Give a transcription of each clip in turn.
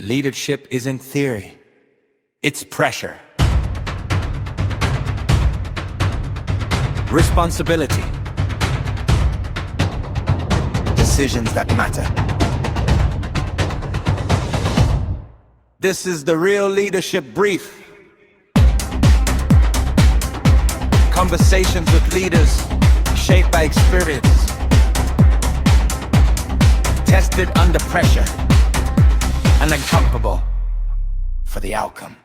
Leadership isn't theory. It's pressure. Responsibility. Decisions that matter. This is the Real Leadership Brief. Conversations with leaders shaped by experience. Tested under pressure. And accountable for the outcome.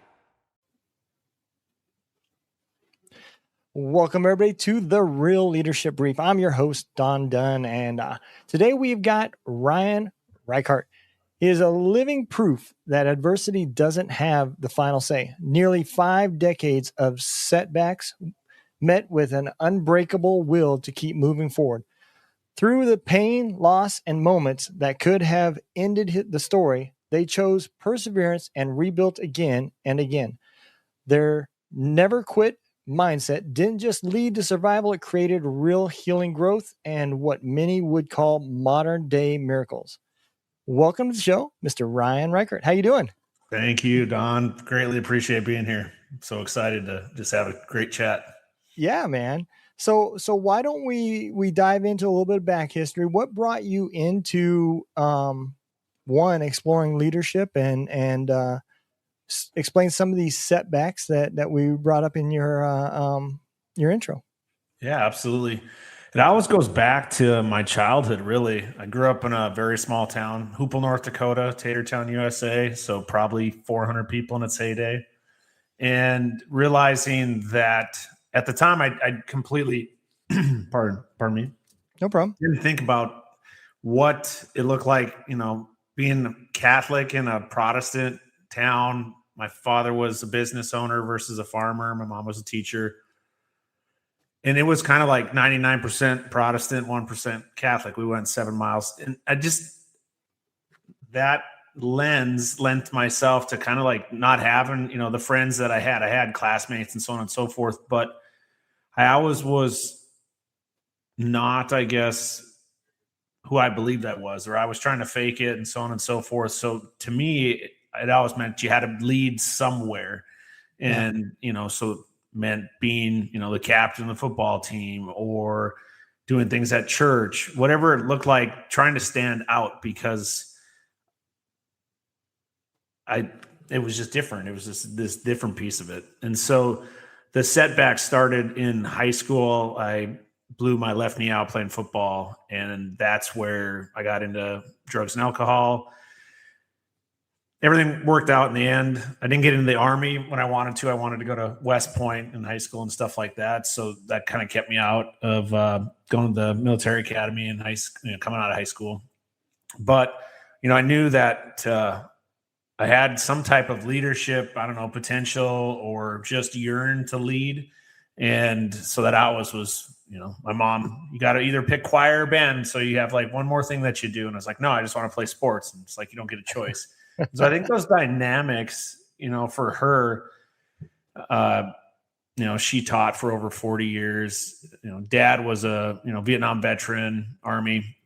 Welcome, everybody, to the Real Leadership Brief. I'm your host, Don Dunn, and today we've got Ryan Reichardt. He is a living proof that adversity doesn't have the final say. Nearly 5 decades of setbacks met with an unbreakable will to keep moving forward. Through the pain, loss, and moments that could have ended the story, they chose perseverance and rebuilt again and again. Their never quit mindset didn't just lead to survival, it created real healing growth and what many would call modern day miracles. Welcome to the show, Mr. Ryan Reichardt. How you doing? Thank you, Don. Greatly appreciate being here. I'm so excited to just have a great chat. Yeah, man. So why don't we dive into a little bit of back history? What brought you into exploring leadership and explain some of these setbacks that we brought up in your intro? Yeah, absolutely. It always goes back to my childhood, really. I grew up in a very small town, Hoople, North Dakota, Tatertown, USA, so probably 400 people in its heyday. And realizing that at the time, I completely, pardon me. No problem. Didn't think about what it looked like, being Catholic in a Protestant town. My father was a business owner versus a farmer. My mom was a teacher. And it was kind of like 99% Protestant, 1% Catholic. We went 7 miles. And that lens lent myself to kind of like not having, the friends that I had classmates and so on and so forth. But I always was not, I guess, who I believed I was, or I was trying to fake it and so on and so forth. So to me, it always meant you had to lead somewhere. And, so meant being, the captain of the football team or doing things at church, whatever it looked like, trying to stand out because it was just different. It was just this different piece of it. And so the setbacks started in high school. I blew my left knee out playing football, and that's where I got into drugs and alcohol. Everything worked out in the end. I didn't get into the Army when I wanted to. I wanted to go to West Point in high school and stuff like that. So that kind of kept me out of going to the military academy in high school, coming out of high school. But, I knew that I had some type of leadership, potential or just yearn to lead. And so that always was, my mom, you got to either pick choir or band. So you have like one more thing that you do. And I was like, no, I just want to play sports. And it's like, you don't get a choice. So I think those dynamics, for her, she taught for over 40 years. Dad was a, Vietnam veteran, Army.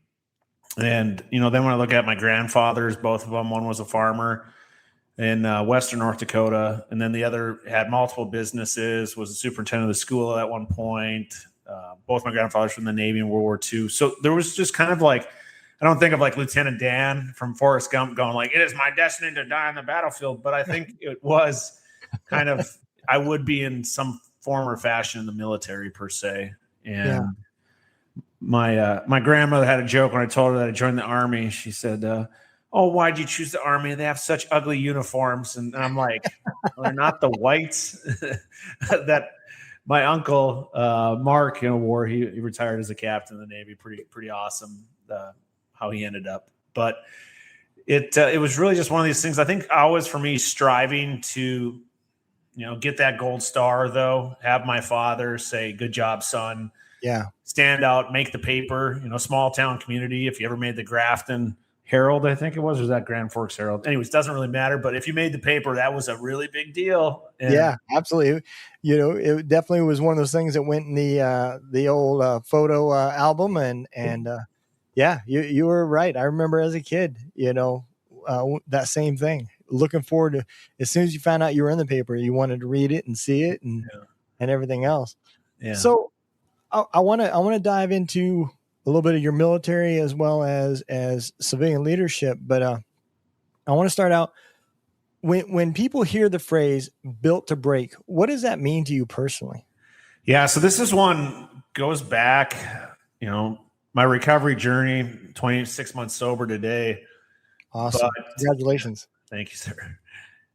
And, then when I look at my grandfathers, both of them, one was a farmer in Western North Dakota. And then the other had multiple businesses, was a superintendent of the school at one point. Both my grandfathers from the Navy in World War II. So there was just kind of like, I don't think of like Lieutenant Dan from Forrest Gump going like, it is my destiny to die on the battlefield. But I think it was kind of, I would be in some form or fashion in the military per se. And my grandmother had a joke when I told her that I joined the Army. She said, oh, why'd you choose the Army? They have such ugly uniforms. And I'm like, well, they're not the whites that my uncle, Mark, wore. He retired as a captain in the Navy. Pretty awesome. How he ended up. But it was really just one of these things. I think always for me striving to, get that gold star though, have my father say, good job, son. Yeah. Stand out, make the paper, small town community. If you ever made the Grafton Herald, I think it was, or was that Grand Forks Herald? Anyways, doesn't really matter. But if you made the paper, that was a really big deal. And yeah, absolutely. It definitely was one of those things that went in the old photo album and yeah, you were right. I remember as a kid, that same thing. looking forward to, as soon as you found out you were in the paper, you wanted to read it and see it and everything else. Yeah. So I want to dive into a little bit of your military as well as civilian leadership, but I want to start out when people hear the phrase "built to break," what does that mean to you personally? Yeah, so this is one goes back, my recovery journey, 26 months sober today. Awesome. But, congratulations. Thank you, sir.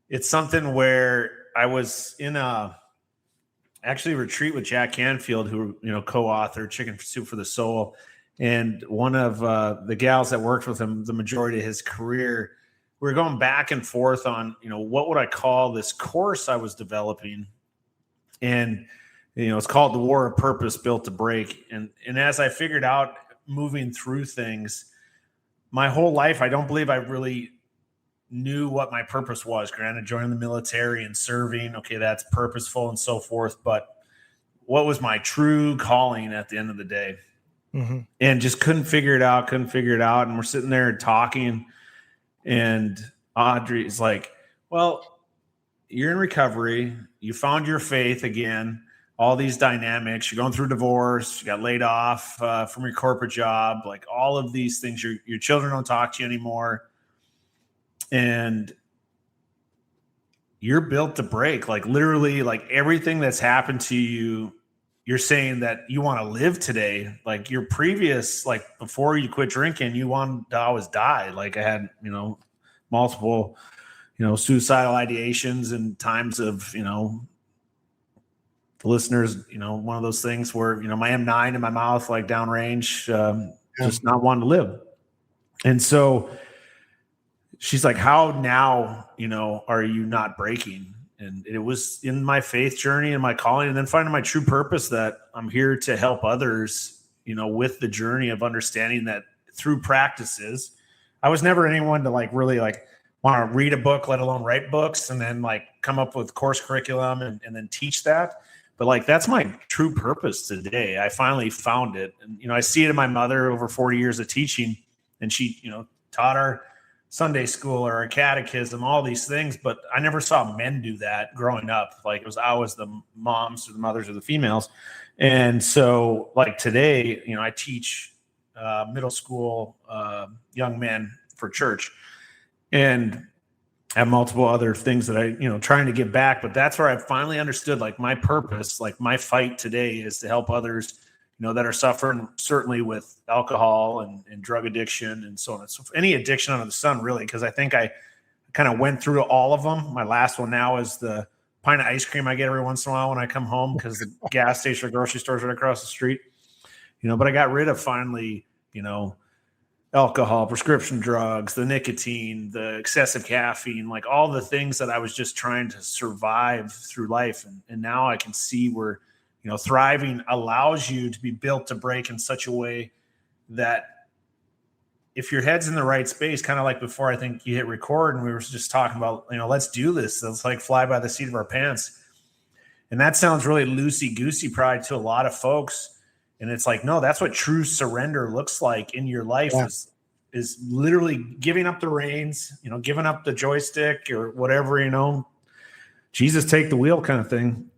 It's something where I was in actually retreat with Jack Canfield, who, co-authored Chicken Soup for the Soul. And one of the gals that worked with him the majority of his career, we were going back and forth on, what would I call this course I was developing? And, it's called The War of Purpose Built to Break. And as I figured out moving through things, my whole life, I don't believe I really knew what my purpose was. Granted, joining the military and serving, okay, that's purposeful and so forth. But what was my true calling at the end of the day? Mm-hmm. And just couldn't figure it out. And we're sitting there talking, and Audrey's like, well, you're in recovery. You found your faith again. All these dynamics. You're going through divorce. You got laid off from your corporate job. Like all of these things. Your children don't talk to you anymore. And you're built to break. Like literally, like everything that's happened to you, you're saying that you want to live today. Like your previous, like before you quit drinking, you wanted to always die. Like I had, multiple, suicidal ideations and times of, the listeners, one of those things where, my M9 in my mouth, like downrange, just not wanting to live. And so she's like, how now, are you not breaking? And it was in my faith journey and my calling, and then finding my true purpose that I'm here to help others, with the journey of understanding that through practices. I was never anyone to like really like want to read a book, let alone write books, and then like come up with course curriculum and then teach that. But like, that's my true purpose today. I finally found it. And, I see it in my mother over 40 years of teaching, and she, taught our Sunday school or our catechism, all these things. But I never saw men do that growing up. Like it was always the moms or the mothers or the females. And so like today, I teach middle school young men for church, and have multiple other things that I, trying to give back. But that's where I finally understood like my purpose, like my fight today is to help others, that are suffering certainly with alcohol and drug addiction and so on. So any addiction under the sun, really, because I think I kind of went through all of them. My last one now is the pint of ice cream I get every once in a while when I come home because the gas station or grocery store is right across the street, but I got rid of finally, alcohol, prescription drugs, the nicotine, the excessive caffeine, like all the things that I was just trying to survive through life. And now I can see where, thriving allows you to be built to break in such a way that if your head's in the right space, kind of like before I think you hit record and we were just talking about, let's do this. Let's like fly by the seat of our pants. And that sounds really loosey-goosey probably to a lot of folks. And it's like, no, that's what true surrender looks like in your life. Yeah. is literally giving up the reins, giving up the joystick or whatever, Jesus take the wheel kind of thing.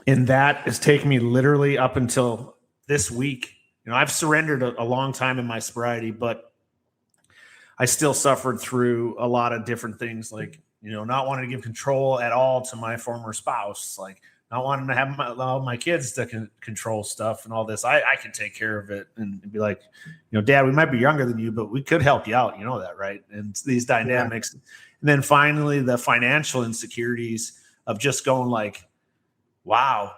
And that has taken me literally up until this week. I've surrendered a long time in my sobriety, but I still suffered through a lot of different things, like, not wanting to give control at all to my former spouse, like not wanting to allow my kids to control stuff and all this. I can take care of it and be like, Dad, we might be younger than you, but we could help you out. You know that, right? And these dynamics. Yeah. And then finally the financial insecurities of just going like, wow,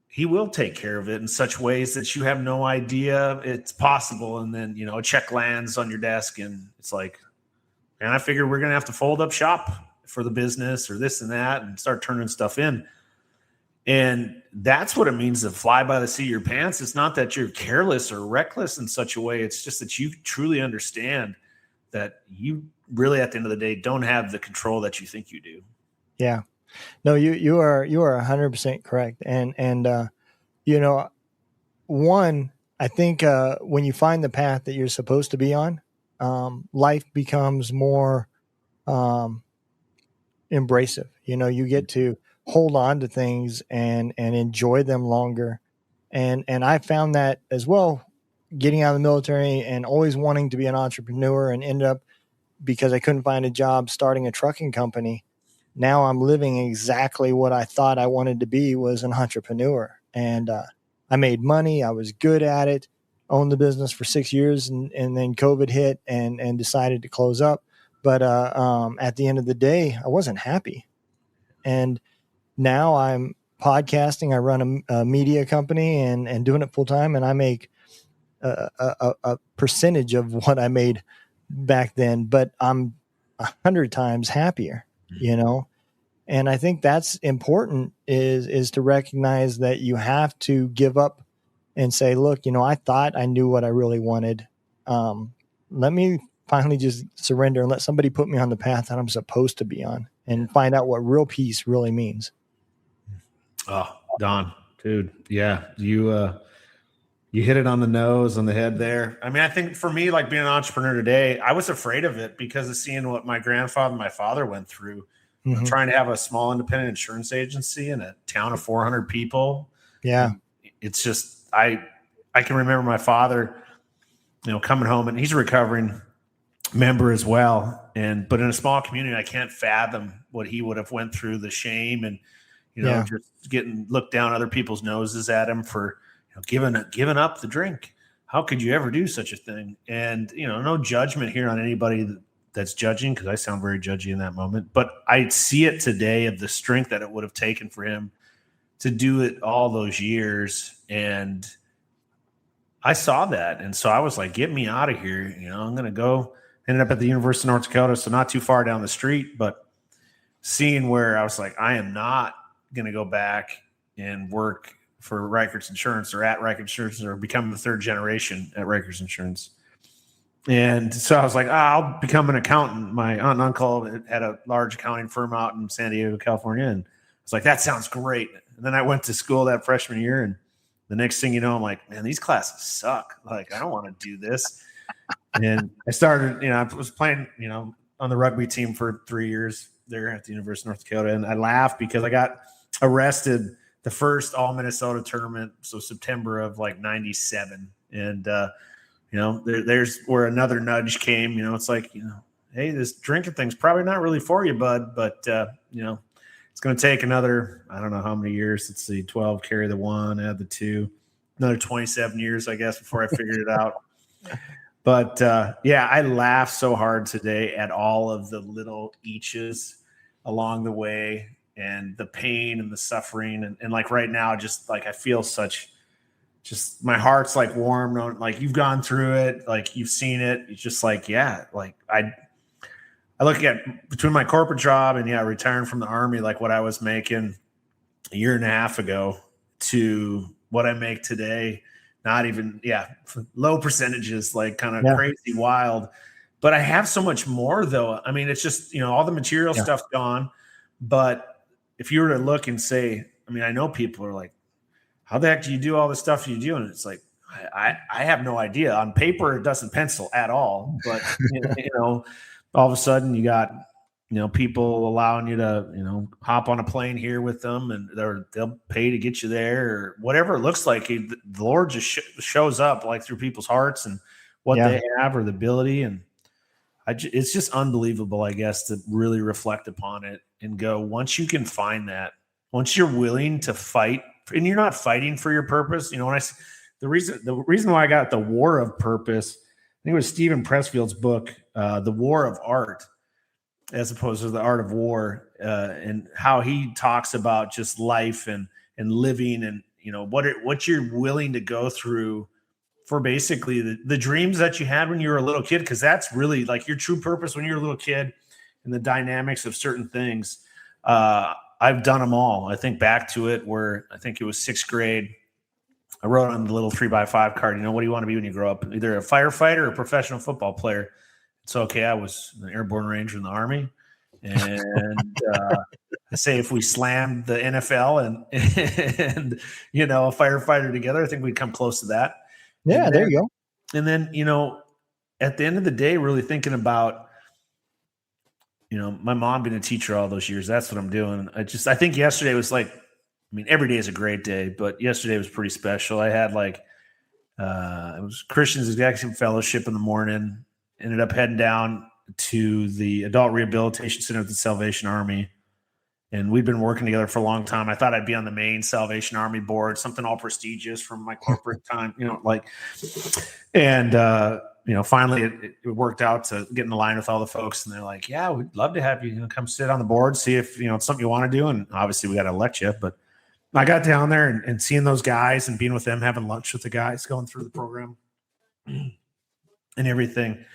he will take care of it in such ways that you have no idea it's possible. And then, a check lands on your desk and it's like, and I figured we're going to have to fold up shop for the business or this and that and start turning stuff in. And that's what it means to fly by the seat of your pants. It's not that you're careless or reckless in such a way. It's just that you truly understand that you really, at the end of the day, don't have the control that you think you do. Yeah. No, you are 100% correct. And one, I think when you find the path that you're supposed to be on, life becomes more embracive. You get to hold on to things and enjoy them longer. And I found that as well, getting out of the military and always wanting to be an entrepreneur, and ended up, because I couldn't find a job, starting a trucking company. Now I'm living exactly what I thought I wanted to be, was an entrepreneur. And I made money. I was good at it, owned the business for 6 years, and then COVID hit and decided to close up. But at the end of the day, I wasn't happy. And now I'm podcasting. I run a media company and doing it full time. And I make a percentage of what I made back then, but I'm 100 times happier, And I think that's important, is to recognize that you have to give up and say, look, I thought I knew what I really wanted. Let me finally just surrender and let somebody put me on the path that I'm supposed to be on, and find out what real peace really means. Oh, Don, dude. Yeah. You hit it on the nose, on the head there. I mean, I think for me, like being an entrepreneur today, I was afraid of it because of seeing what my grandfather and my father went through. Mm-hmm. Trying to have a small independent insurance agency in a town of 400 people. Yeah. It's just, I can remember my father, coming home, and he's a recovering member as well. But in a small community, I can't fathom what he would have went through, the shame and, just getting looked down other people's noses at him for giving up the drink. How could you ever do such a thing? And, no judgment here on anybody that's judging, because I sound very judgy in that moment. But I see it today of the strength that it would have taken for him to do it all those years. And I saw that. And so I was like, get me out of here. I'm going to go. Ended up at the University of North Dakota, so not too far down the street. But seeing where I was like, I am not going to go back and work for Reichardt Insurance, or at Reichardt Insurance, or become the third generation at Reichardt Insurance. And so I was like, I'll become an accountant. My aunt and uncle had a large accounting firm out in San Diego, California. And I was like, that sounds great. And then I went to school that freshman year. And the next thing you know, I'm like, man, these classes suck. Like, I don't want to do this. And I started, I was playing, on the rugby team for 3 years there at the University of North Dakota. And I laughed because I got arrested the first all Minnesota tournament. So September of like 97. And, there's where another nudge came. It's like, hey, this drinking thing's probably not really for you, bud. But, it's going to take another, I don't know how many years. Let's see, 12, carry the 1, add the 2, another 27 years, I guess, before I figured it out. But, I laugh so hard today at all of the little eaches along the way, and the pain and the suffering. And like right now, just like I feel just my heart's like warm. Like you've gone through it, like you've seen it. It's just like, like I look at between my corporate job and retiring from the Army, like what I was making a year and a half ago to what I make today, not even, low percentages, like kind of crazy, wild. But I have so much more though. I mean, it's just, all the material stuff's gone. But if you were to look and say, I mean, I know people are like, how the heck do you do all the stuff you do? And it's like, I have no idea. On paper, it doesn't pencil at all. But, all of a sudden you got, people allowing you to, hop on a plane here with them, and they'll pay to get you there, or whatever it looks like. The Lord just shows up like through people's hearts and what they have, or the ability. And it's just unbelievable, I guess, to really reflect upon it and go, once you can find that, once you're willing to fight, and you're not fighting for your purpose. The reason why I got the War of Purpose, I think it was Stephen Pressfield's book, The War of Art, as opposed to the Art of War, and how he talks about just life and living, and what you're willing to go through for basically the dreams that you had when you were a little kid, because that's really like your true purpose when you're a little kid, and the dynamics of certain things. I've done them all. I think back to it where I think it was 6th grade. I wrote on the little 3x5 card, what do you want to be when you grow up? Either a firefighter or a professional football player. It's okay. I was an airborne ranger in the Army. And I say if we slammed the NFL and a firefighter together, I think we'd come close to that. Yeah, there you go. And then, at the end of the day, really thinking about my mom being a teacher all those years, that's what I'm doing. I think yesterday was like, every day is a great day, but yesterday was pretty special. I had it was Christian's Executive Fellowship in the morning, ended up heading down to the Adult Rehabilitation Center of the Salvation Army. And we'd been working together for a long time. I thought I'd be on the main Salvation Army board, something all prestigious from my corporate time, finally it worked out to get in line with all the folks. And they're like, yeah, we'd love to have you, come sit on the board, see if, it's something you want to do. And obviously we got to elect you. But I got down there and seeing those guys and being with them, having lunch with the guys going through the program and everything,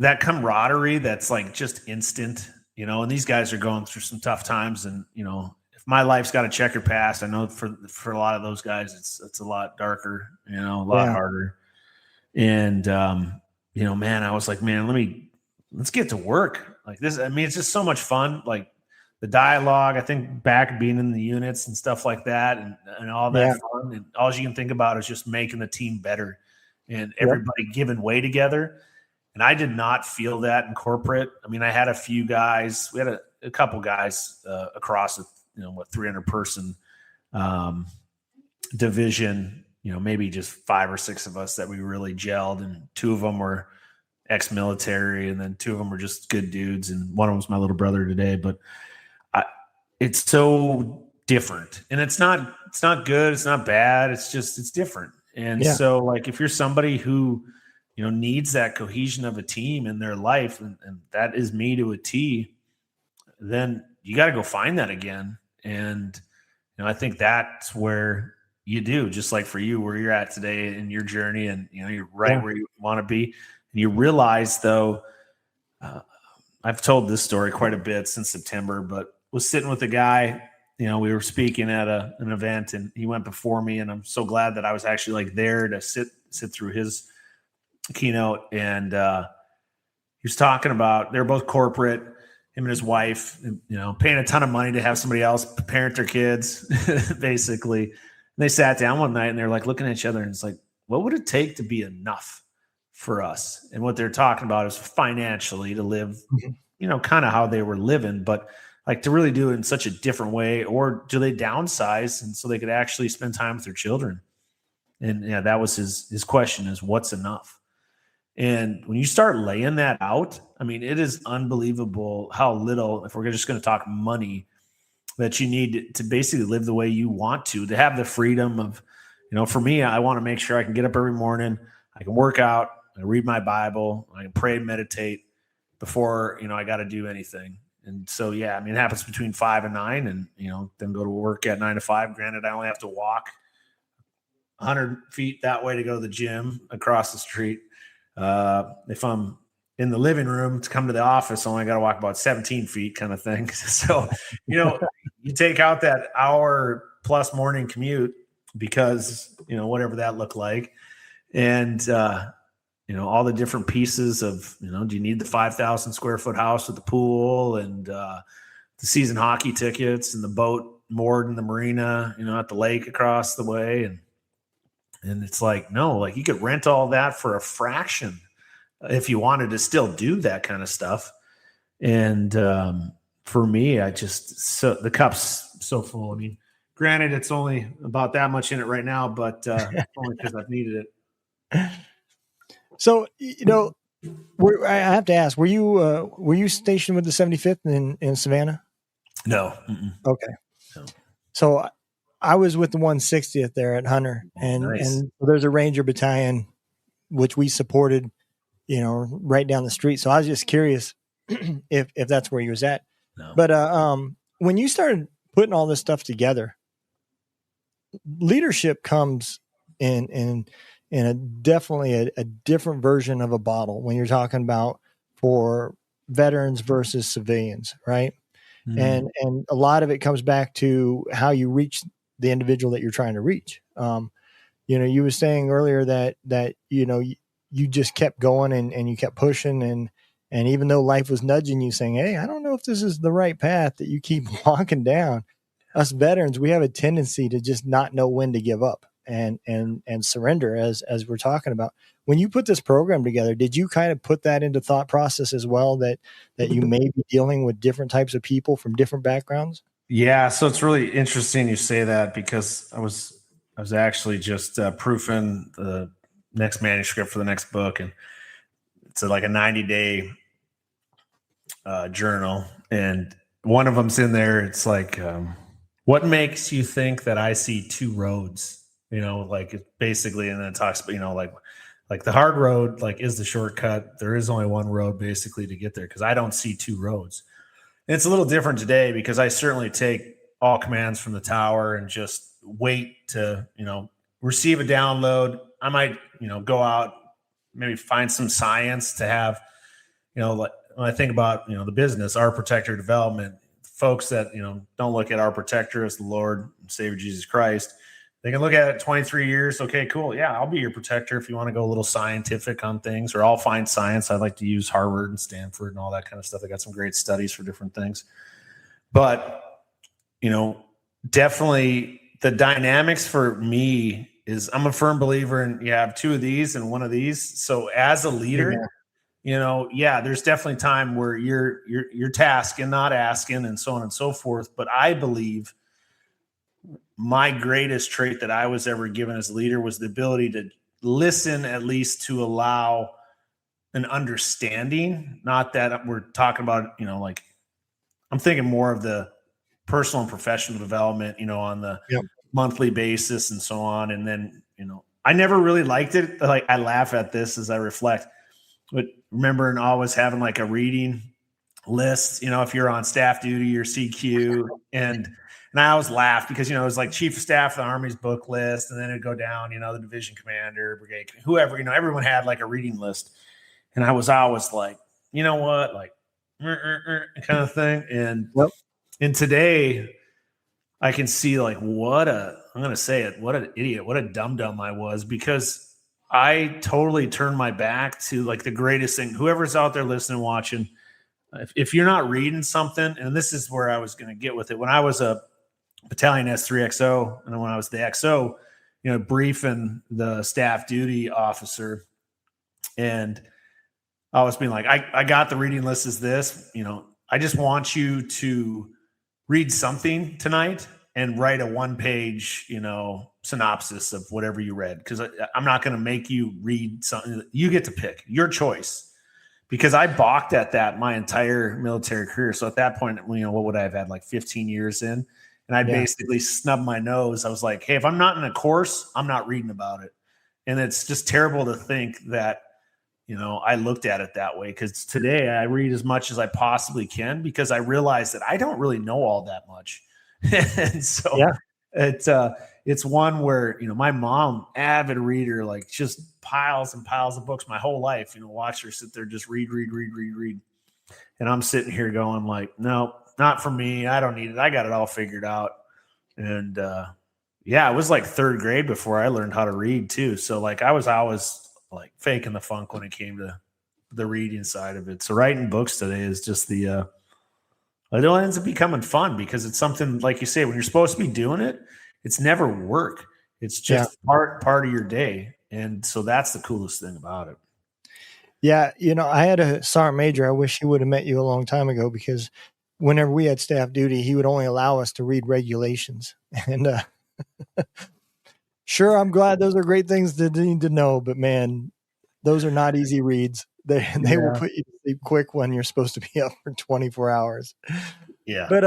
that camaraderie that's like just instant. And these guys are going through some tough times. And, if my life's got a checkered past, I know for a lot of those guys, it's a lot darker, a lot harder. And, man, I was like, man, let's get to work like this. It's just so much fun. Like the dialogue, I think back being in the units and stuff like that and all that fun. And all you can think about is just making the team better and everybody giving way together. And I did not feel that in corporate. I had a few guys. We had a couple guys across a 300 person division. Maybe just 5 or 6 of us that we really gelled, and 2 of them were ex-military, and then 2 of them were just good dudes, and one of them was my little brother today. But it's so different, and it's not good. It's not bad. It's different. And so, like, if you're somebody who needs that cohesion of a team in their life, and that is me to a T, then you got to go find that again. And, I think that's where you do, just like for you, where you're at today in your journey, and, you're right where you want to be. And you realize, though, I've told this story quite a bit since September, but was sitting with a guy, we were speaking at an event, and he went before me, and I'm so glad that I was actually like there to sit through his keynote. And he was talking about, they're both corporate, him and his wife, paying a ton of money to have somebody else parent their kids basically. And they sat down one night and they're like looking at each other, and it's like, what would it take to be enough for us? And what they're talking about is financially to live, kind of how they were living, but like to really do it in such a different way. Or do they downsize and so they could actually spend time with their children? And that was his question, is what's enough? And when you start laying that out, it is unbelievable how little, if we're just going to talk money, that you need to basically live the way you want to have the freedom of, for me, I want to make sure I can get up every morning, I can work out, I read my Bible, I can pray and meditate before, I got to do anything. And so, it happens between 5 and 9, and, then go to work at 9 to 5. Granted, I only have to walk 100 feet that way to go to the gym across the street. If I'm in the living room to come to the office, I only got to walk about 17 feet kind of thing. So, you take out that hour plus morning commute because, whatever that looked like. And, all the different pieces of, do you need the 5,000 square foot house with the pool and the season hockey tickets and the boat moored in the marina, at the lake across the way. And it's like, no, like you could rent all that for a fraction if you wanted to still do that kind of stuff. And for me, the cup's so full. Granted, it's only about that much in it right now, but only because I've needed it. So, I have to ask, were you stationed with the 75th in Savannah? No. Okay. No. So I was with the 160th there at Hunter, and there's a Ranger battalion, which we supported, right down the street. So I was just curious if that's where you was at. No. But when you started putting all this stuff together, leadership comes in definitely a different version of a bottle when you're talking about for veterans versus civilians, right? Mm-hmm. And a lot of it comes back to how you reach the individual that you're trying to reach. You were saying earlier that you just kept going and you kept pushing, and even though life was nudging you saying, hey, I don't know if this is the right path, that you keep walking down. Us veterans, we have a tendency to just not know when to give up. and surrender, as we're talking about. When you put this program together, did you kind of put that into thought process as well, that you may be dealing with different types of people from different backgrounds? Yeah, so it's really interesting you say that, because I was actually just proofing the next manuscript for the next book, and it's like a 90-day journal, and one of them's in there. It's like, what makes you think that I see two roads? Like it basically, and then it talks, like the hard road, like, is the shortcut. There is only one road basically to get there, because I don't see two roads. And it's a little different today, because I certainly take all commands from the tower and just wait to, receive a download. I might, go out, maybe find some science to have, like when I think about, the business, our protector development, folks that, don't look at our protector as the Lord and Savior Jesus Christ. They can look at it 23 years. Okay, cool. Yeah, I'll be your protector if you want to go a little scientific on things, or I'll find science. I like to use Harvard and Stanford and all that kind of stuff. They got some great studies for different things. But, definitely the dynamics for me is, I'm a firm believer in, you have two of these and one of these. So as a leader, there's definitely time where you're tasking, not asking, and so on and so forth. But I believe my greatest trait that I was ever given as a leader was the ability to listen, at least to allow an understanding. Not that we're talking about, like, I'm thinking more of the personal and professional development, on the monthly basis and so on. And then, I never really liked it. Like, I laugh at this as I reflect, but remember, and always having like a reading list, if you're on staff duty or CQ, and I always laugh because, it was like chief of staff of the Army's book list, and then it'd go down, the division commander, brigade, whoever, everyone had like a reading list. And I was always like, you know what, like, kind of thing. And today I can see like what an idiot, what a dum-dum I was, because I totally turned my back to like the greatest thing. Whoever's out there listening, watching, if you're not reading something, and this is where I was going to get with it. When I was a battalion S3XO, and when I was the XO, briefing the staff duty officer, and I was being like, I got the reading list is this, I just want you to read something tonight and write a 1-page, synopsis of whatever you read. Because I'm not going to make you read something. You get to pick your choice. Because I balked at that my entire military career. So at that point, what would I have had, like 15 years in? And I basically snubbed my nose. I was like, hey, if I'm not in a course, I'm not reading about it. And it's just terrible to think that, I looked at it that way, because today I read as much as I possibly can, because I realize that I don't really know all that much. And so it's one where, my mom, avid reader, like just piles and piles of books my whole life, watch her sit there, just read. And I'm sitting here going like, no, not for me. I don't need it. I got it all figured out. And it was like third grade before I learned how to read too. So like I was always like faking the funk when it came to the reading side of it. So writing books today is just it ends up becoming fun, because it's something, like you say, when you're supposed to be doing it, it's never work. It's just part of your day. And so that's the coolest thing about it. Yeah. I had a sergeant major. I wish he would have met you a long time ago, because whenever we had staff duty, he would only allow us to read regulations. And sure, I'm glad those are great things to need to know, but man, those are not easy reads. They will put you to sleep quick when you're supposed to be up for 24 hours. Yeah. But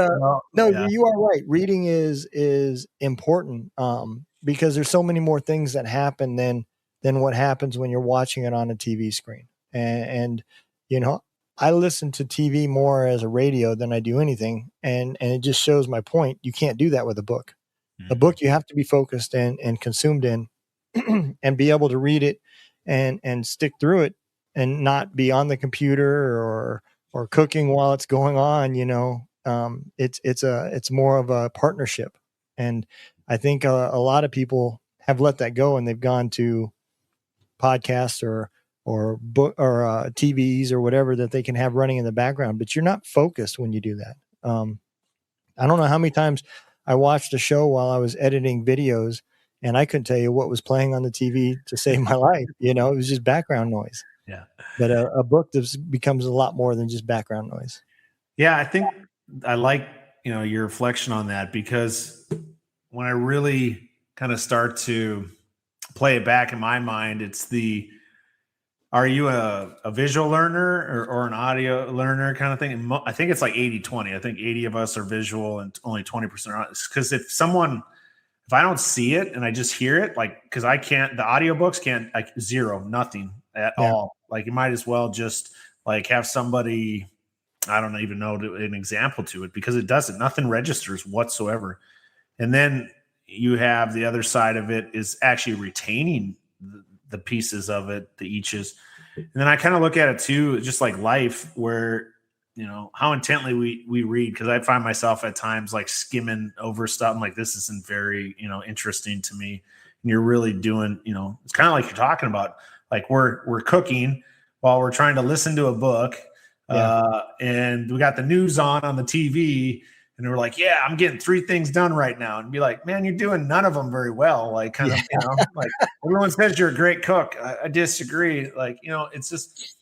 you are right. Reading is important, because there's so many more things that happen than what happens when you're watching it on a TV screen. And I listen to TV more as a radio than I do anything. And it just shows my point. You can't do that with a book. A book, you have to be focused and consumed in and be able to read it and stick through it, and not be on the computer or cooking while it's going on. It's more of a partnership. And I think a lot of people have let that go, and they've gone to podcasts or book or TVs or whatever that they can have running in the background, but you're not focused when you do that. I don't know how many times I watched a show while I was editing videos, and I couldn't tell you what was playing on the TV to save my life. It was just background noise. Yeah. But a book becomes a lot more than just background noise. Yeah. I think I like, your reflection on that, because when I really kind of start to play it back in my mind, it's are you a visual learner or an audio learner kind of thing? And I think it's like 80-20. I think 80 of us are visual and only 20% are, because if I don't see it and I just hear it, like, because the audiobooks can't, like, nothing at all. Like, you might as well just like have somebody, I don't even know, an example to it, because it doesn't, nothing registers whatsoever. And then you have the other side of it is actually retaining the pieces of it, the eaches. And then I kind of look at it too, just like life, where, how intently we read, because I find myself at times like skimming over stuff. I'm like, this isn't very, interesting to me. And you're really doing, it's kind of like you're talking about, like we're cooking while we're trying to listen to a book. And we got the news on the TV, and we're like, yeah, I'm getting 3 things done right now. And be like, man, you're doing none of them very well. Like, kind of, like, everyone says you're a great cook. I disagree. Like, it's just,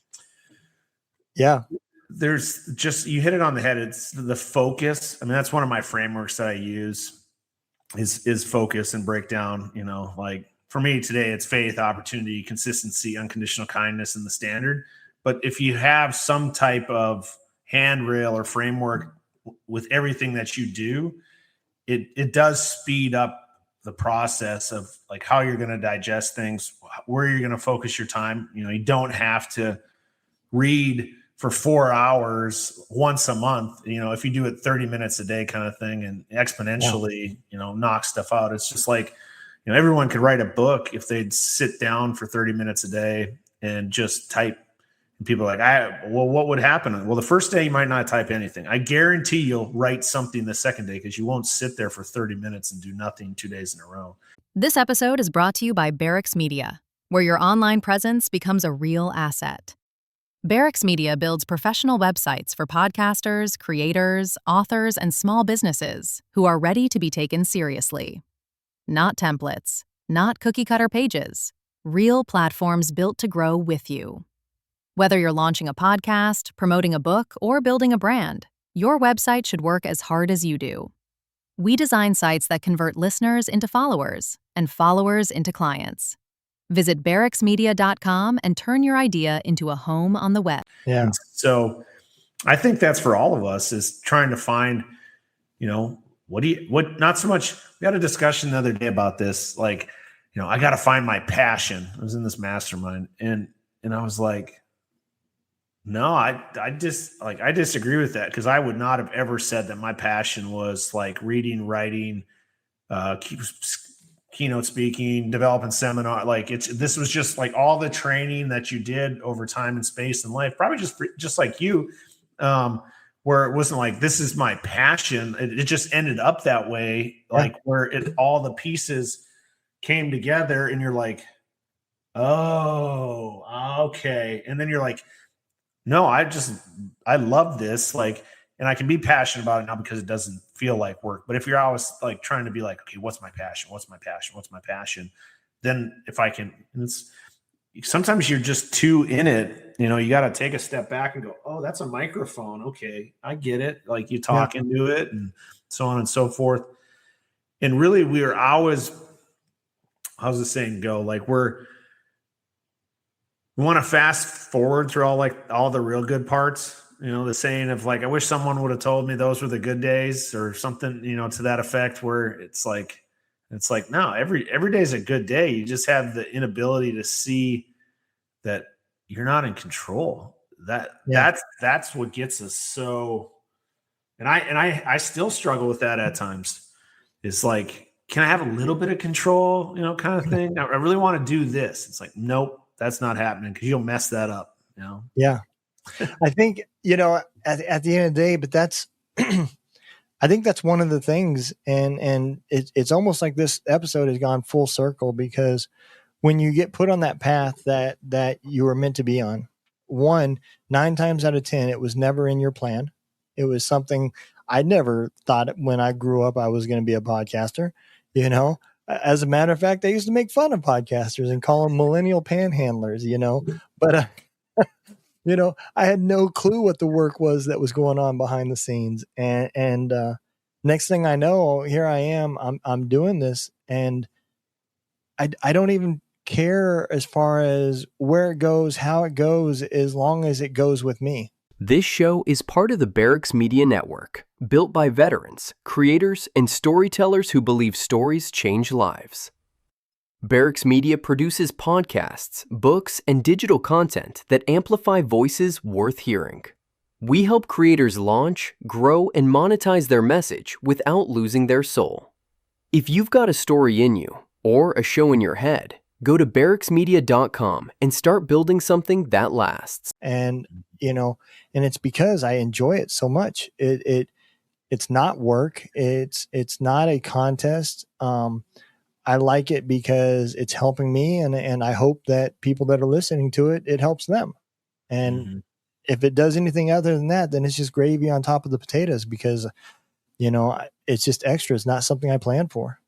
there's just, you hit it on the head. It's the focus. I mean, that's one of my frameworks that I use is focus and breakdown. Like, for me today, it's faith, opportunity, consistency, unconditional kindness, and the standard. But if you have some type of handrail or framework with everything that you do, it does speed up the process of like how you're going to digest things, where you're going to focus your time. You don't have to read for 4 hours once a month, if you do it 30 minutes a day kind of thing, and exponentially, knock stuff out. It's just like, everyone could write a book if they'd sit down for 30 minutes a day and just type. And people are like, what would happen? Well, the first day you might not type anything. I guarantee you'll write something the second day, because you won't sit there for 30 minutes and do nothing 2 days in a row. This episode is brought to you by Barracks Media, where your online presence becomes a real asset. Barracks Media builds professional websites for podcasters, creators, authors, and small businesses who are ready to be taken seriously. Not templates, not cookie-cutter pages, real platforms built to grow with you. Whether you're launching a podcast, promoting a book, or building a brand, your website should work as hard as you do. We design sites that convert listeners into followers and followers into clients. Visit barracksmedia.com and turn your idea into a home on the web. Yeah. And so I think that's for all of us, is trying to find, not so much. We had a discussion the other day about this. Like, I got to find my passion. I was in this mastermind, and I was like, no, I disagree with that, because I would not have ever said that my passion was like reading, writing, keynote speaking, developing seminar. Like, this was just like all the training that you did over time and space and life, probably just like you, where it wasn't like, this is my passion. It just ended up that way, like where all the pieces came together, and you're like, oh, okay. And then you're like, no, I love this. Like, and I can be passionate about it now because it doesn't feel like work. But if you're always like trying to be like, okay, what's my passion? What's my passion? What's my passion? Then if I can, sometimes you're just too in it. You got to take a step back and go, oh, that's a microphone. Okay, I get it. Like, you talk into it, and so on and so forth. And really, we are always, how's the saying go? Like, we want to fast forward through all the real good parts. The saying of like, I wish someone would have told me those were the good days, or something, to that effect, where it's like, no, every day is a good day. You just have the inability to see that you're not in control. That's what gets us so, and I still struggle with that at times. It's like, can I have a little bit of control, kind of thing? I really want to do this. It's like, nope. That's not happening, because you'll mess that up. Yeah. I think, at the end of the day, but that's, I think that's one of the things. And it's almost like this episode has gone full circle, because when you get put on that path that you were meant to be on, 9 times out of 10, it was never in your plan. It was something I never thought when I grew up I was going to be a podcaster. As a matter of fact, I used to make fun of podcasters and call them millennial panhandlers, but I had no clue what the work was that was going on behind the scenes. And next thing I know, here I am, I'm doing this, and I don't even care as far as where it goes, how it goes, as long as it goes with me. This show is part of the Barracks Media Network, built by veterans, creators, and storytellers who believe stories change lives. Barracks Media produces podcasts, books, and digital content that amplify voices worth hearing. We help creators launch, grow, and monetize their message without losing their soul. If you've got a story in you, or a show in your head, go to barracksmedia.com and start building something that lasts. And, and it's because I enjoy it so much. It's not work. It's not a contest. I like it because it's helping me, and I hope that people that are listening to it, it helps them. And if it does anything other than that, then it's just gravy on top of the potatoes, because, it's just extra. It's not something I planned for.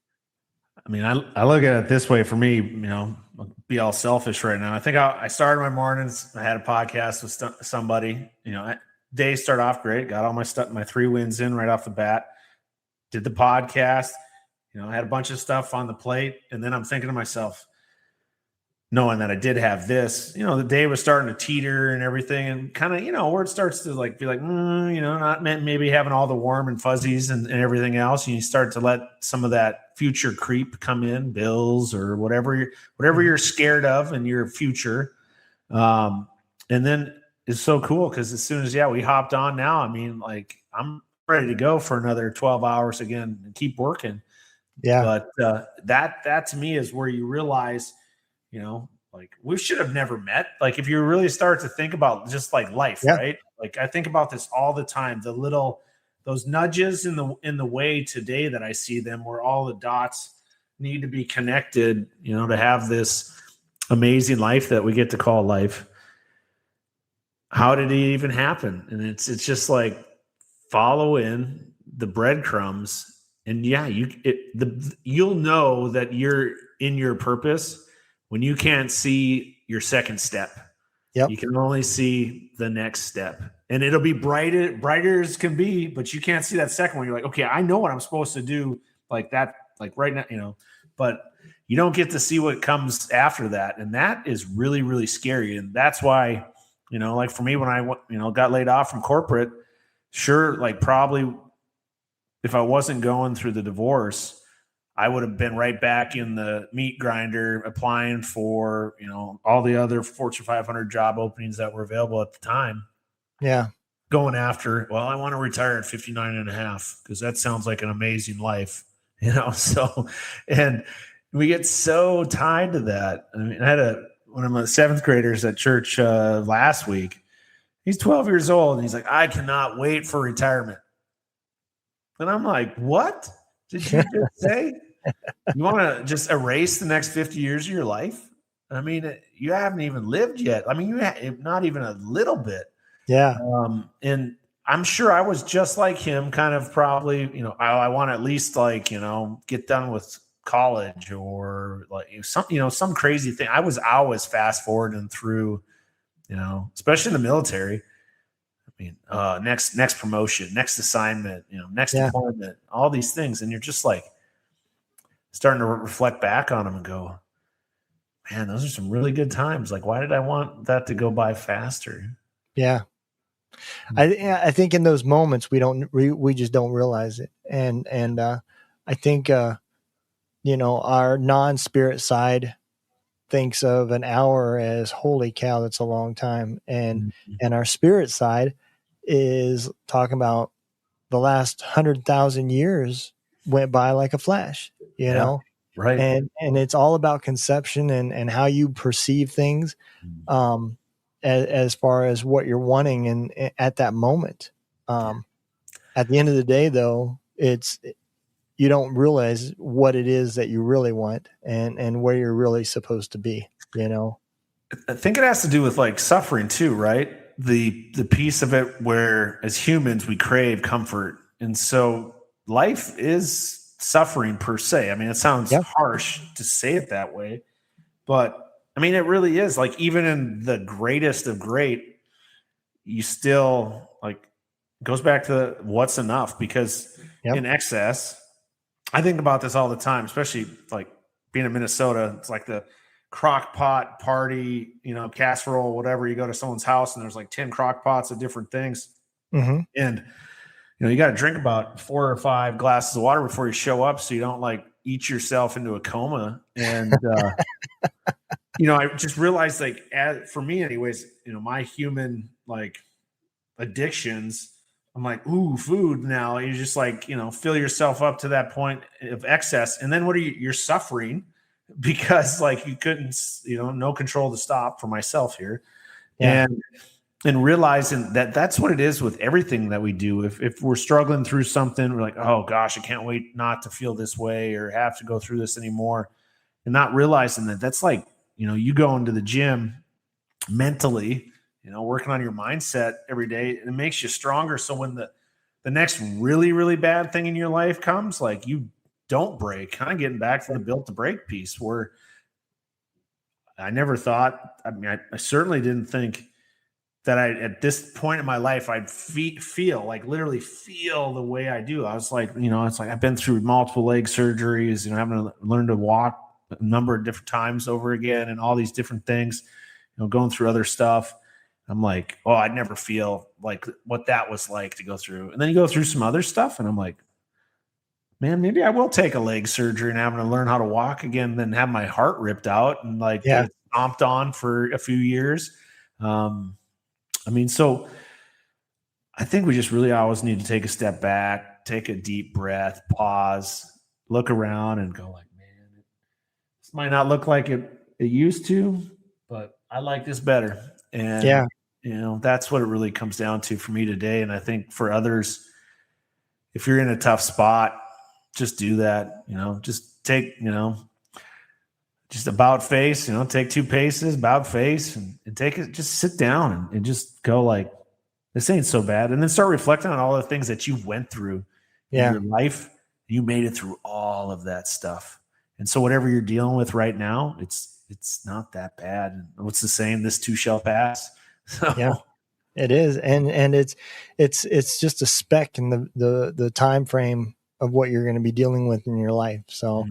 I mean, I look at it this way. For me, I'll be all selfish right now. I think I started my mornings. I had a podcast with somebody. Day started off great. Got all my stuff, my 3 wins in right off the bat. Did the podcast. I had a bunch of stuff on the plate, and then I'm thinking to myself, knowing that I did have this, the day was starting to teeter and everything, and kind of, where it starts to be like, not maybe having all the warm and fuzzies and everything else. And you start to let some of that future creep come in, bills or whatever you're scared of in your future. And then it's so cool because as soon as, we hopped on now, I mean, like, I'm ready to go for another 12 hours again and keep working. Yeah. But that to me is where you realize, like, we should have never met. Like, if you really start to think about just like life, right? Like, I think about this all the time, those nudges in the way today that I see them, where all the dots need to be connected, to have this amazing life that we get to call life. How did it even happen? And it's just like, follow in the breadcrumbs, and you'll know that you're in your purpose when you can't see your second step. Yep. You can only see the next step, and it'll be brighter as can be, but you can't see that second one. You're like, okay, I know what I'm supposed to do, like that, like right now, but you don't get to see what comes after that. And that is really, really scary. And that's why, like for me, when I, got laid off from corporate, sure, like probably if I wasn't going through the divorce, I would have been right back in the meat grinder applying for, all the other Fortune 500 job openings that were available at the time. Yeah. Going after, I want to retire at 59 and a half because that sounds like an amazing life, so, and we get so tied to that. I mean, I had one of my 7th graders at church last week. He's 12 years old, and he's like, I cannot wait for retirement. And I'm like, what did you just say? You want to just erase the next 50 years of your life? I mean, you haven't even lived yet. I mean, not even a little bit. Yeah. And I'm sure I was just like him, kind of probably, I want to at least get done with college or like some crazy thing. I was always fast forwarding through, especially in the military. I mean, next promotion, next assignment, next deployment, all these things. And you're just like starting to reflect back on them and go, man, those are some really good times. Like, why did I want that to go by faster? Yeah. I think in those moments we just don't realize it. And I think, our non-spirit side thinks of an hour as holy cow, that's a long time. And our spirit side is talking about the last 100,000 years went by like a flash, Right. And it's all about conception and how you perceive things, as far as what you're wanting and at that moment. At the end of the day, though, you don't realize what it is that you really want and where you're really supposed to be, I think it has to do with like suffering too, right? The piece of it where as humans we crave comfort. And so life is suffering per se. I mean, it sounds harsh to say it that way, but I mean, it really is. Like, even in the greatest of great, you still, like, it goes back to what's enough, because in excess, I think about this all the time, especially like being in Minnesota. It's like the crock pot party, casserole, whatever. You go to someone's house and there's like 10 crock pots of different things. Mm-hmm. And, you got to drink about 4 or 5 glasses of water before you show up, so you don't like eat yourself into a coma. And, I just realized, like, for me anyways, my human, like, addictions, I'm like, ooh, food now. You just like, fill yourself up to that point of excess. And then you're suffering because, like, you couldn't, no control to stop for myself here. Yeah. And realizing that that's what it is with everything that we do. If we're struggling through something, we're like, oh gosh, I can't wait not to feel this way or have to go through this anymore. And not realizing that that's like, you go into the gym mentally, working on your mindset every day, it makes you stronger. So when the next really, really bad thing in your life comes, like, you don't break. Kind of getting back to the built to break piece, where I never thought, I certainly didn't think that at this point in my life, I'd literally feel the way I do. I was like, it's like I've been through multiple leg surgeries, having to learn to walk a number of different times over again and all these different things, going through other stuff. I'm like, oh, I'd never feel like what that was like to go through. And then you go through some other stuff and I'm like, man, maybe I will take a leg surgery and having to learn how to walk again, then have my heart ripped out and get stomped on for a few years. So I think we just really always need to take a step back, take a deep breath, pause, look around and go like, man, this might not look like it used to, but I like this better. And, that's what it really comes down to for me today. And I think for others, if you're in a tough spot, just do that, just take, just about face, take 2 paces, about face, and take it, just sit down and just go like, this ain't so bad. And then start reflecting on all the things that you went through in your life. You made it through all of that stuff. And so whatever you're dealing with right now, it's not that bad. And what's the saying? This too shall pass. So. Yeah, it is. And it's just a speck in the time frame of what you're going to be dealing with in your life. So,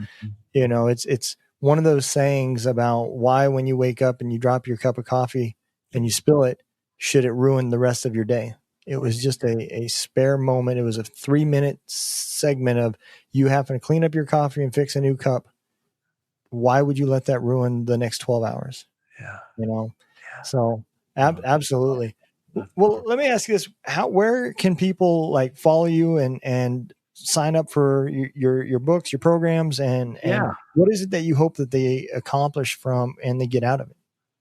it's one of those sayings about why, when you wake up and you drop your cup of coffee and you spill it, should it ruin the rest of your day? It was just a spare moment. It was a 3-minute segment of you having to clean up your coffee and fix a new cup. Why would you let that ruin the next 12 hours? Yeah. So absolutely. Well, let me ask you this. Where can people like follow you and sign up for your books, your programs, and what is it that you hope that they accomplish from and they get out of it?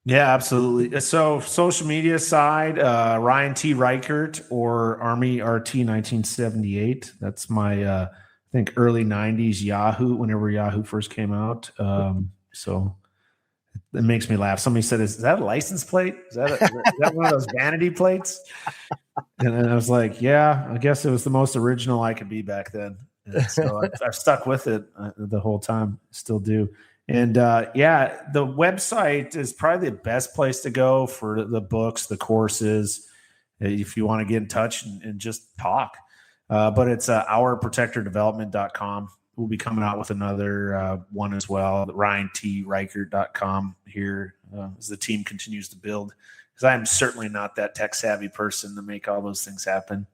Yeah, absolutely. So social media side, Ryan T. Reichardt or Army RT 1978. That's my, I think early 90s Yahoo, whenever Yahoo first came out. So it makes me laugh. Somebody said, is that a license plate? Is that one of those vanity plates? And then I was like, yeah, I guess it was the most original I could be back then. And so I've stuck with it the whole time, still do. And the website is probably the best place to go for the books, the courses, if you want to get in touch and just talk. But it's ourprotectordevelopment.com. We'll be coming out with another one as well, RyanTReichert.com here as the team continues to build. Because I am certainly not that tech savvy person to make all those things happen.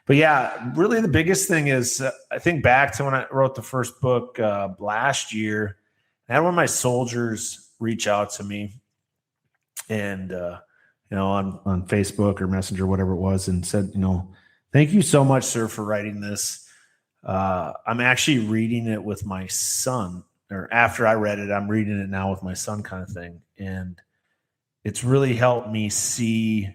But yeah, really the biggest thing is I think back to when I wrote the first book last year. I had one of my soldiers reach out to me and, on Facebook or Messenger, whatever it was, and said, thank you so much, sir, for writing this. I'm actually reading it with my son, or after I read it, I'm reading it now with my son, kind of thing. And it's really helped me see,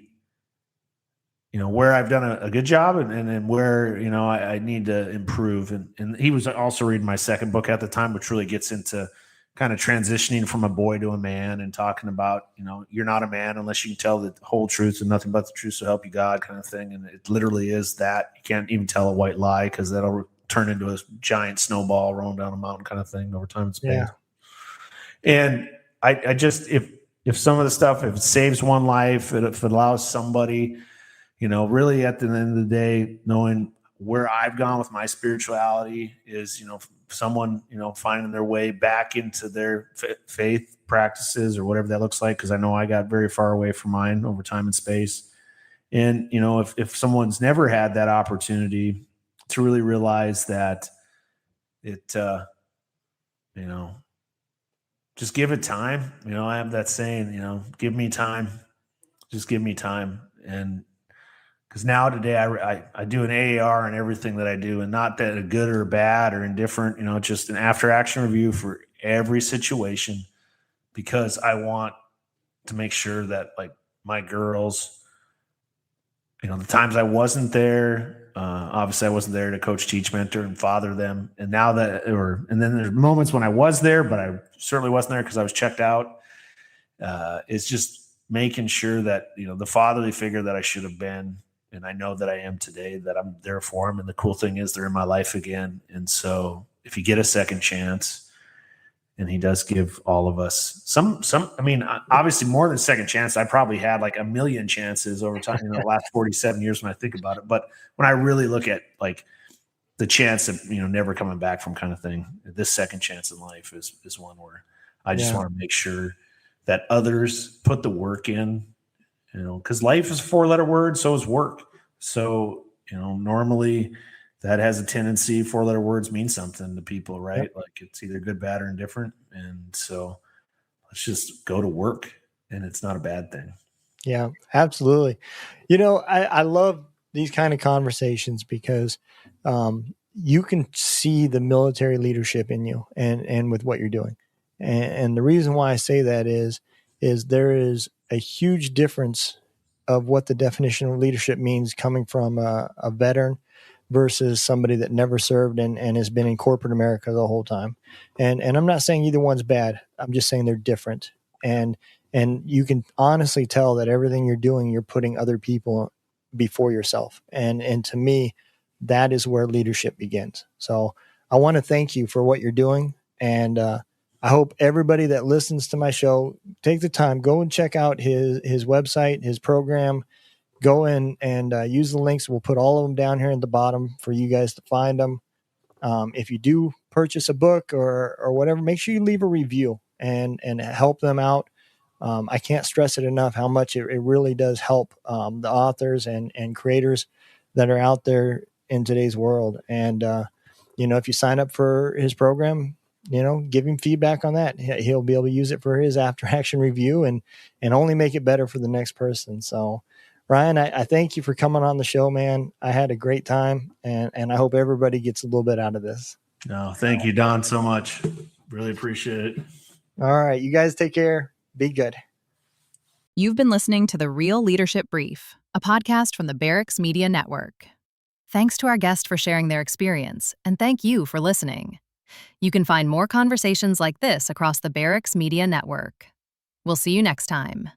where I've done a good job and where, I need to improve. And he was also reading my second book at the time, which really gets into kind of transitioning from a boy to a man and talking about, you're not a man unless you can tell the whole truth and nothing but the truth, so help you God, kind of thing. And it literally is that. You can't even tell a white lie because that'll turn into a giant snowball rolling down a mountain kind of thing over time and space. Yeah. And I just, if some of the stuff, if it saves one life, if it allows somebody, really at the end of the day, knowing where I've gone with my spirituality is, someone, finding their way back into their faith practices or whatever that looks like. Cause I know I got very far away from mine over time and space. And, if someone's never had that opportunity to really realize that it, just give it time. I have that saying, give me time, just give me time. And because now today I do an AAR and everything that I do, and not that a good or bad or indifferent, just an after action review for every situation, because I want to make sure that like my girls, the times I wasn't there, obviously I wasn't there to coach, teach, mentor, and father them. And now and then there's moments when I was there, but I certainly wasn't there because I was checked out. It's just making sure that, the fatherly figure that I should have been, and I know that I am today, that I'm there for them. And the cool thing is they're in my life again. And so if you get a second chance, and he does give all of us some, obviously more than a second chance, I probably had like a million chances over time, the last 47 years when I think about it. But when I really look at like the chance of, never coming back from kind of thing, this second chance in life is one where I just want to make sure that others put the work in, because life is a 4-letter word. So is work. So, normally that has a tendency, 4-letter words mean something to people, right? Yep. Like it's either good, bad, or indifferent. And so let's just go to work, and it's not a bad thing. Yeah, absolutely. I love these kind of conversations because you can see the military leadership in you and with what you're doing. And the reason why I say that is there is a huge difference of what the definition of leadership means coming from a veteran versus somebody that never served and has been in corporate America the whole time. And I'm not saying either one's bad. I'm just saying they're different. And you can honestly tell that everything you're doing, you're putting other people before yourself. And to me, that is where leadership begins. So I want to thank you for what you're doing. And I hope everybody that listens to my show, take the time, go and check out his website, his program. Go in and use the links. We'll put all of them down here at the bottom for you guys to find them. If you do purchase a book or whatever, make sure you leave a review and help them out. I can't stress it enough how much it really does help the authors and creators that are out there in today's world. And, if you sign up for his program, give him feedback on that. He'll be able to use it for his after action review and only make it better for the next person. So, Ryan, I thank you for coming on the show, man. I had a great time, and I hope everybody gets a little bit out of this. No, thank you, Don, so much. Really appreciate it. All right. You guys take care. Be good. You've been listening to The Real Leadership Brief, a podcast from the Barracks Media Network. Thanks to our guest for sharing their experience, and thank you for listening. You can find more conversations like this across the Barracks Media Network. We'll see you next time.